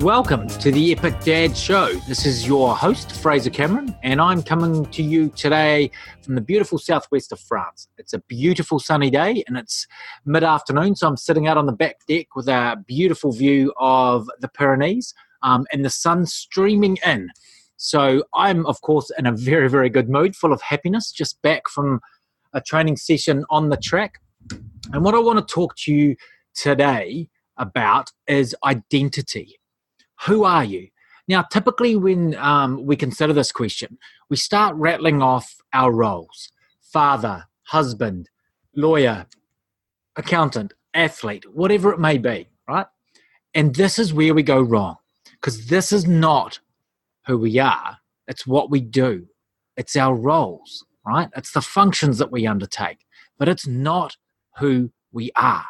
Welcome to the Epic Dad Show. This is your host, Fraser Cameron, and I'm coming to you today from the beautiful southwest of France. It's a beautiful sunny day and it's mid-afternoon, so I'm sitting out on the back deck with a beautiful view of the Pyrenees and the sun streaming in. So I'm, of course, in a very, very good mood, full of happiness, just back from a training session on the track. And what I want to talk to you today about is identity. Who are you? Now, typically when we consider this question, we start rattling off our roles: father, husband, lawyer, accountant, athlete, whatever it may be, right? And this is where we go wrong, because this is not who we are. It's what we do. It's our roles, right? It's the functions that we undertake, but it's not who we are.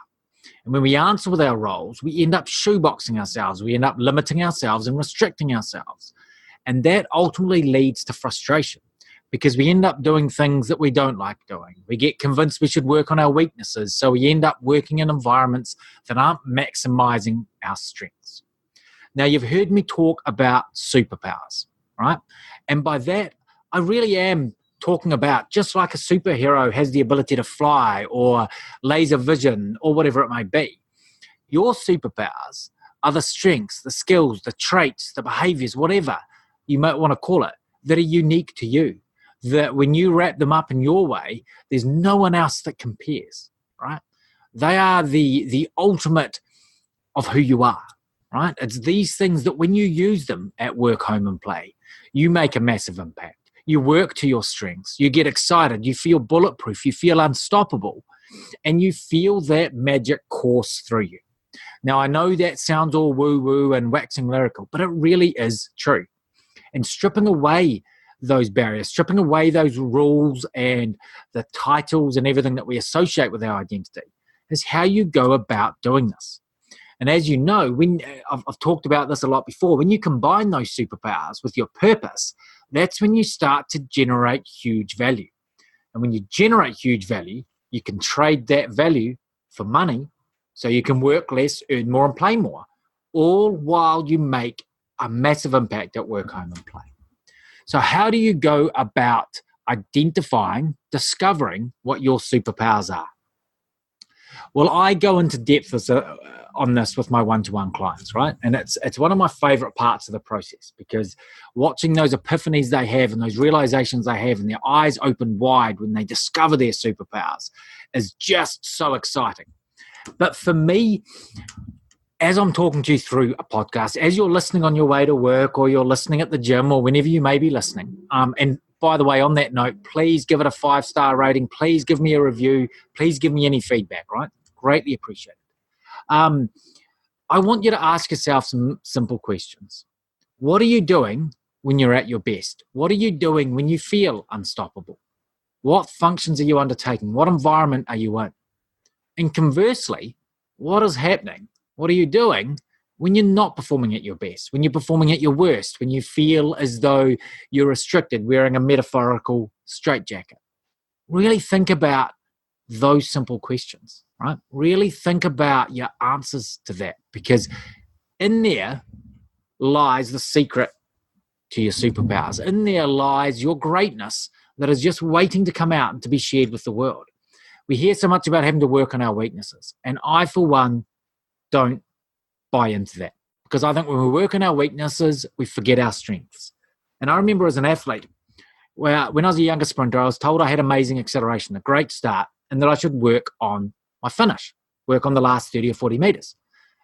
And when we answer with our roles, we end up shoeboxing ourselves. We end up limiting ourselves and restricting ourselves. And that ultimately leads to frustration because we end up doing things that we don't like doing. We get convinced we should work on our weaknesses. So we end up working in environments that aren't maximizing our strengths. Now, you've heard me talk about superpowers, right? And by that, I really am talking about just like a superhero has the ability to fly or laser vision or whatever it may be. Your superpowers are the strengths, the skills, the traits, the behaviors, whatever you might want to call it, that are unique to you. That when you wrap them up in your way, there's no one else that compares, right? They are the ultimate of who you are, right? It's these things that when you use them at work, home, and play, you make a massive impact. You work to your strengths. You get excited. You feel bulletproof. You feel unstoppable. And you feel that magic course through you. Now, I know that sounds all woo-woo and waxing lyrical, but it really is true. And stripping away those barriers, stripping away those rules and the titles and everything that we associate with our identity is how you go about doing this. And as you know, when I've talked about this a lot before, when you combine those superpowers with your purpose, that's when you start to generate huge value. And when you generate huge value, you can trade that value for money so you can work less, earn more, and play more, all while you make a massive impact at work, home, and play. So how do you go about identifying, discovering what your superpowers are? Well, I go into depth on this with my one-to-one clients, right? And it's one of my favorite parts of the process because watching those epiphanies they have and those realizations they have and their eyes open wide when they discover their superpowers is just so exciting. But for me, as I'm talking to you through a podcast, as you're listening on your way to work or you're listening at the gym or whenever you may be listening, and by the way, on that note, please give it a 5-star rating. Please give me a review. Please give me any feedback, right? Greatly appreciate it. I want you to ask yourself some simple questions. What are you doing when you're at your best? What are you doing when you feel unstoppable? What functions are you undertaking? What environment are you in? And conversely, what is happening? What are you doing when you're not performing at your best, when you're performing at your worst, when you feel as though you're restricted, wearing a metaphorical straitjacket? Really think about those simple questions, right? Really think about your answers to that because in there lies the secret to your superpowers. In there lies your greatness that is just waiting to come out and to be shared with the world. We hear so much about having to work on our weaknesses, and I, for one, don't buy into that because I think when we work on our weaknesses, we forget our strengths. And I remember as an athlete, when I was a younger sprinter, I was told I had amazing acceleration, a great start, and that I should work on my finish, work on the last 30 or 40 meters.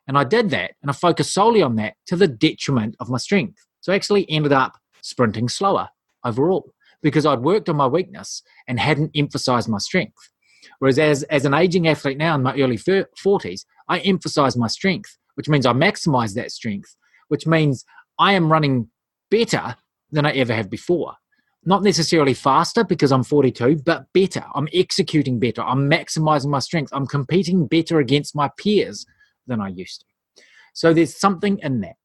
And I did that, and I focused solely on that to the detriment of my strength. So I actually ended up sprinting slower overall because I'd worked on my weakness and hadn't emphasized my strength. Whereas as an aging athlete now in my early 40s, I emphasize my strength, which means I maximize that strength, which means I am running better than I ever have before. Not necessarily faster because I'm 42, but better. I'm executing better. I'm maximizing my strength. I'm competing better against my peers than I used to. So there's something in that.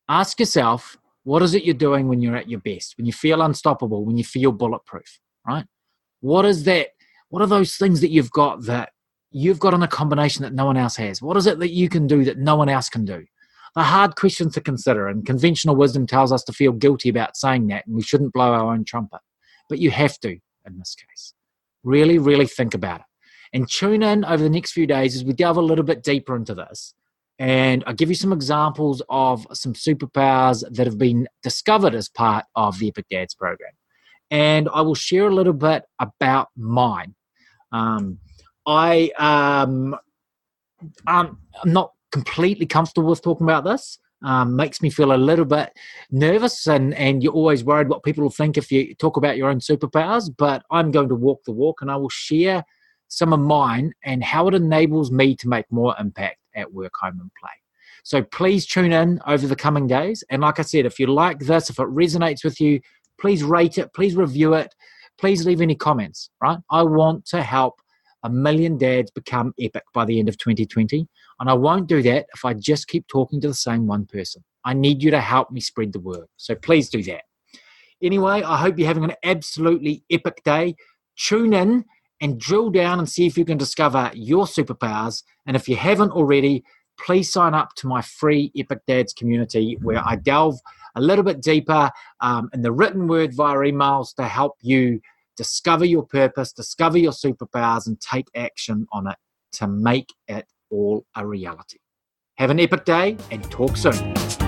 Ask yourself, what is it you're doing when you're at your best, when you feel unstoppable, when you feel bulletproof, right? What is that? What are those things that you've got in a combination that no one else has? What is it that you can do that no one else can do? the hard questions to consider. And conventional wisdom tells us to feel guilty about saying that, and we shouldn't blow our own trumpet. But you have to in this case. Really, really think about it. And tune in over the next few days as we delve a little bit deeper into this. And I'll give you some examples of some superpowers that have been discovered as part of the Epic Dads program. And I will share a little bit about mine. I'm not completely comfortable with talking about this. Makes me feel a little bit nervous, and you're always worried what people will think if you talk about your own superpowers, but I'm going to walk the walk, and I will share some of mine and how it enables me to make more impact at work, home, and play. So please tune in over the coming days. And like I said, if you like this, if it resonates with you, please rate it, please review it, please leave any comments, right? I want to help 1 million dads become epic by the end of 2020. And I won't do that if I just keep talking to the same one person. I need you to help me spread the word. So please do that. Anyway, I hope you're having an absolutely epic day. Tune in and drill down and see if you can discover your superpowers. And if you haven't already, please sign up to my free Epic Dads community where I delve a little bit deeper in the written word via emails to help you discover your purpose, discover your superpowers, and take action on it to make it all a reality. Have an epic day and talk soon.